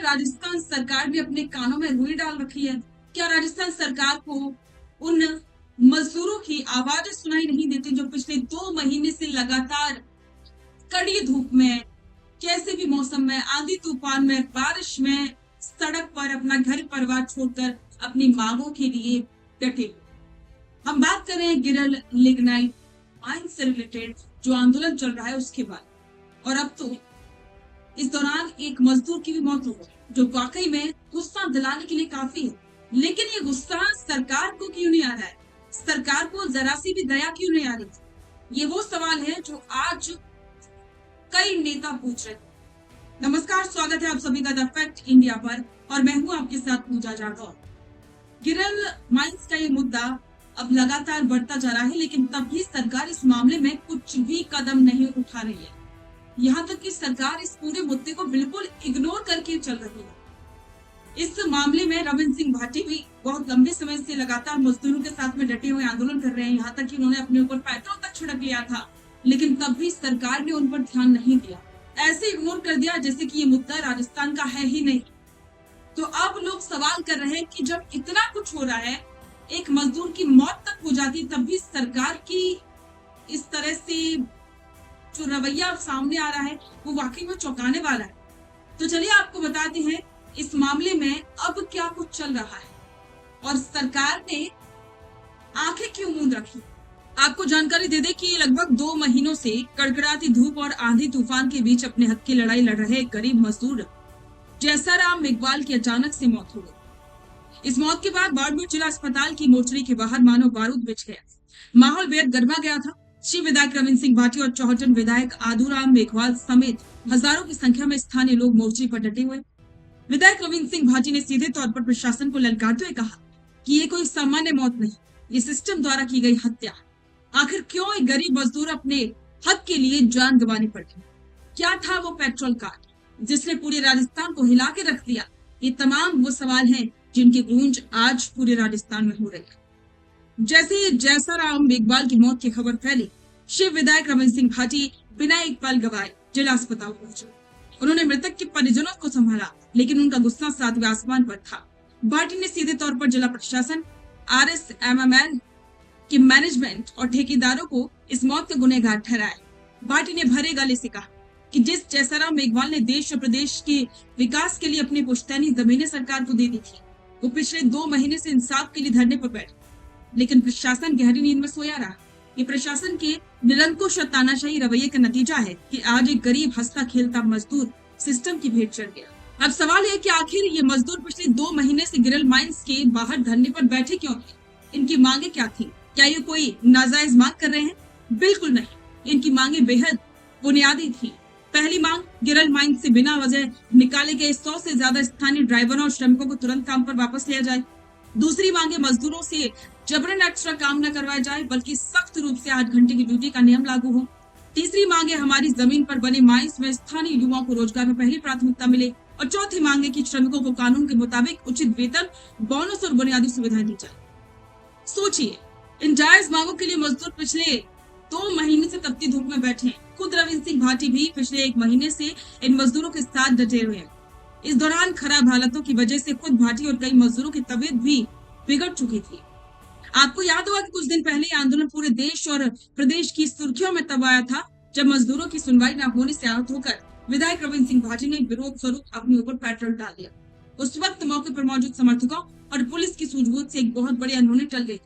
राजस्थान सरकार ने अपने कानों में रुई डाल रखी है? क्या राजस्थान सरकार को उन मजदूरों की आवाजें सुनाई नहीं देती जो पिछले 2 महीने से लगातार कड़ी धूप में, कैसे भी मौसम में, आंधी तूफान में, बारिश में सड़क पर अपना घर परिवार छोड़कर अपनी मांगों के लिए डटे? हम बात कर रहे हैं गिरल लिग्नाइट माइन से रिलेटेड जो आंदोलन चल रहा है उसके बाद। और अब तो इस दौरान एक मजदूर की भी मौत हो गई जो वाकई में गुस्सा दिलाने के लिए काफी है। लेकिन ये गुस्सा सरकार को क्यों नहीं आ रहा है? सरकार को जरा सी भी दया क्यों नहीं आ रही? ये वो सवाल है जो आज कई नेता पूछ रहे हैं। नमस्कार, स्वागत है आप सभी का द फैक्ट इंडिया पर और मैं हूं आपके साथ पूजा जाटौर। गिरल माइंस का ये मुद्दा अब लगातार बढ़ता जा रहा है, लेकिन तब भी सरकार इस मामले में कुछ भी कदम नहीं उठा रही है। यहाँ तक कि सरकार इस पूरे मुद्दे को बिल्कुल इग्नोर करके चल रही है। इस मामले में रविंद्र सिंह भाटी भी बहुत लंबे समय से लगातार मजदूरों के साथ में डटे हुए आंदोलन कर रहे हैं। यहाँ तक कि उन्होंने अपने ऊपर पेट्रोल तक छिड़क लिया था, लेकिन तब भी सरकार ने उन पर ध्यान नहीं दिया। ऐसे इग्नोर कर दिया जैसे कि ये मुद्दा राजस्थान का है ही नहीं। तो अब लोग सवाल कर रहे हैं कि जब इतना कुछ हो रहा है, एक मजदूर की मौत तक हो जाती, तब भी सरकार की इस तरह से जो रवैया सामने आ रहा है वो वाकई में चौंकाने वाला है। तो चलिए आपको बताते हैं इस मामले में अब क्या कुछ चल रहा है और सरकार ने आंखें क्यों मूंद रखी। आपको जानकारी दे दे कि लगभग 2 महीनों से कड़कड़ाती धूप और आंधी तूफान के बीच अपने हक की लड़ाई लड़ रहे गरीब मजदूर जैसाराम मेघवाल की अचानक से मौत हो गई। इस मौत के बाद बाड़मेर जिला अस्पताल की मोर्चरी के बाहर मानो बारूद बिछ गया। माहौल बेहद गर्मा गया था। श्री विधायक रविंद्र सिंह भाटी और चौहटन विधायक आदूराम मेघवाल समेत हजारों की संख्या में स्थानीय लोग मोर्चे पर डटे हुए। विधायक रविंद्र सिंह भाटी ने सीधे तौर पर प्रशासन को ललकारते हुए कहा कि ये कोई सामान्य मौत नहीं, ये सिस्टम द्वारा की गई हत्या। आखिर क्यों एक गरीब मजदूर अपने हक के लिए जान गंवानी पड़ी? क्या था वो पेट्रोल कार्ड जिसने पूरे राजस्थान को हिला के रख दिया? ये तमाम वो सवाल हैं जिनकी गूंज आज पूरे राजस्थान में हो रही है। जैसे ही जैसाराम मेघवाल की मौत की खबर फैली, शिव विधायक रविंद्र सिंह भाटी बिना एक पल गवाए जिला अस्पताल पहुंचे। उन्होंने मृतक के परिजनों को संभाला, लेकिन उनका गुस्सा 7वें आसमान पर था। भाटी ने सीधे तौर पर जिला प्रशासन, RSMML के मैनेजमेंट और ठेकेदारों को इस मौत का गुनहगार ठहराया। भाटी ने भरे गले से कहा कि जिस जैसाराम मेघवाल ने देश और प्रदेश के विकास के लिए अपनी पुश्तैनी जमीनें सरकार को दे दी थी, वो पिछले 2 महीने से इंसाफ के लिए धरने पर बैठे, लेकिन प्रशासन गहरी नींद में सोया रहा। ये प्रशासन के निरंकुश और तानाशाही रवैये का नतीजा है कि आज एक गरीब हंसता खेलता मजदूर सिस्टम की भेंट चढ़ गया। अब सवाल है कि आखिर ये मजदूर पिछले 2 महीने से गिरल माइंस के बाहर धरने पर बैठे क्यों थे? इनकी मांगे क्या थी? क्या ये कोई नाजायज मांग कर रहे हैं? बिल्कुल नहीं। इनकी मांगे बेहद बुनियादी थी। पहली मांग, गिरल माइंस से बिना वजह निकाले गए 100 से ज्यादा स्थानीय ड्राइवरों और श्रमिकों को तुरंत काम पर वापस लिया जाए। दूसरी मांगे, मजदूरों से जबरन एक्स्ट्रा काम न करवाया जाए, बल्कि सख्त रूप से 8 घंटे की ड्यूटी का नियम लागू हो। तीसरी मांगे, हमारी जमीन पर बने माइंस में स्थानीय युवाओं को रोजगार में पहली प्राथमिकता मिले। और चौथी मांगे कि श्रमिकों को कानून के मुताबिक उचित वेतन, बोनस और बुनियादी सुविधाएं दी जाए। सोचिए, इन जायज मांगों के लिए मजदूर पिछले 2 महीने से तपती धूप में बैठे हैं। खुद रविंद्र सिंह भाटी भी पिछले 1 महीने से इन मजदूरों के साथ डटे हुए हैं। इस दौरान खराब हालतों की वजह से खुद भाटी और कई मजदूरों की तबीयत भी बिगड़ चुकी थी। आपको याद होगा कि कुछ दिन पहले आंदोलन पूरे देश और प्रदेश की सुर्खियों में तब आया था, जब मजदूरों की सुनवाई न होने से आहत होकर विधायक रविंद्र सिंह भाटी ने विरोध स्वरूप अपने ऊपर पेट्रोल डाल दिया। उस वक्त मौके पर मौजूद समर्थकों और पुलिस की सूझबूझ से एक बहुत बड़ी अनहोनी टल गई,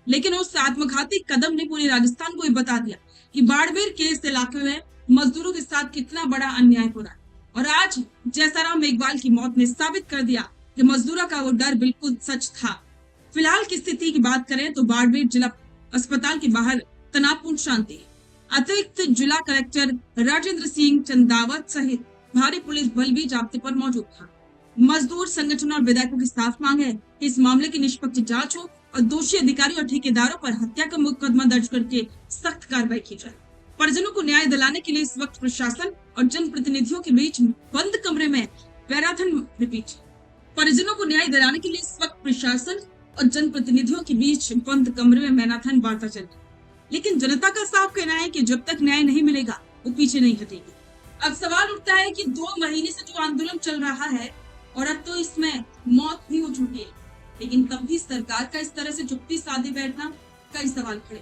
लेकिन उस आत्मघाती कदम ने पूरे राजस्थान को ये बता दिया कि बाड़मेर के इस इलाके में मजदूरों के साथ कितना बड़ा अन्याय हो रहा है। और आज जैसाराम मेघवाल की मौत ने साबित कर दिया कि मजदूरों का वो डर बिल्कुल सच था। फिलहाल की स्थिति की बात करें तो बाड़मेर जिला अस्पताल के बाहर तनावपूर्ण शांति है। अतिरिक्त जिला कलेक्टर राजेंद्र सिंह चंदावत सहित भारी पुलिस बल भी जाब्ते पर मौजूद था। मजदूर संगठनों और विधायकों की साफ मांग है कि इस मामले की निष्पक्ष जांच हो और दोषी अधिकारियों और ठेकेदारों पर हत्या का मुकदमा दर्ज करके सख्त कार्रवाई की जाए। परिजनों को न्याय दिलाने के लिए इस वक्त प्रशासन और जनप्रतिनिधियों के बीच बंद कमरे में मैराथन रिपीट। परिजनों को न्याय दिलाने के लिए इस वक्त प्रशासन और जनप्रतिनिधियों के बीच बंद कमरे में मैराथन वार्ता चल रही, लेकिन जनता का साफ कहना है कि जब तक न्याय नहीं मिलेगा वो पीछे नहीं हटेगी। अब सवाल उठता है कि 2 महीने से जो आंदोलन चल रहा है और अब तो इसमें मौत भी हो चुकी है। लेकिन तब भी सरकार का इस तरह से चुप्पी साधे बैठना, कई सवाल खड़े।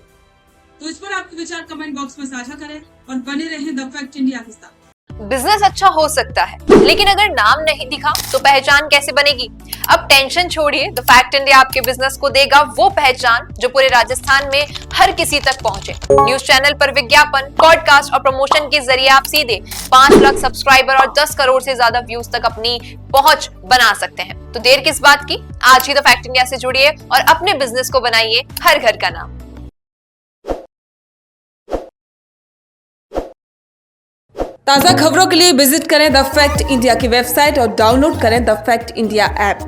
तो इस पर आपके विचार कमेंट बॉक्स में साझा करें और बने रहें द फैक्ट इंडिया के साथ। बिजनेस अच्छा हो सकता है, लेकिन अगर नाम नहीं दिखा तो पहचान कैसे बनेगी? अब टेंशन छोड़िए, द फैक्ट इंडिया आपके बिजनेस को देगा वो पहचान जो पूरे राजस्थान में हर किसी तक पहुंचे। न्यूज चैनल पर विज्ञापन, पॉडकास्ट और प्रमोशन के जरिए आप सीधे 5 लाख सब्सक्राइबर और 10 करोड़ से ज्यादा व्यूज तक अपनी पहुंच बना सकते हैं। तो देर किस बात की, आज ही द फैक्ट इंडिया से जुड़िए और अपने बिजनेस को बनाइए हर घर का नाम। ताज़ा खबरों के लिए विजिट करें द फैक्ट इंडिया की वेबसाइट और डाउनलोड करें द फैक्ट इंडिया ऐप।